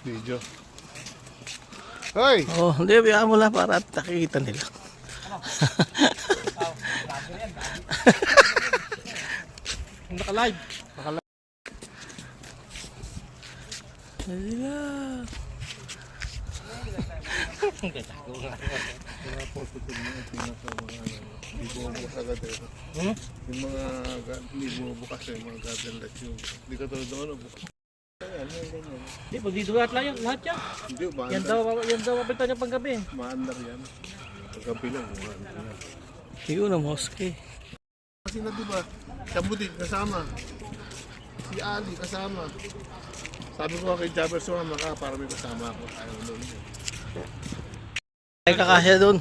Video. Hoy! Oh, hindi, biyaan mo lang para nakikita nila. Naka-live. Halika. Yung mga hindi mo bukas yung mga garden lights yung hindi ka tulad doon bukas. Hindi, pag dito lahat lang yan, lahat yan. Hindi, Yan daw mapinta niya panggabi. maandar yan. Pagkapi lang. Yun ang mosque. Kasi na diba, Chambutin kasama. Si Ali kasama. Sabi ko kay Jabber sumama ka para may kasama ako. Ayaw doon. Ay, kakasya doon.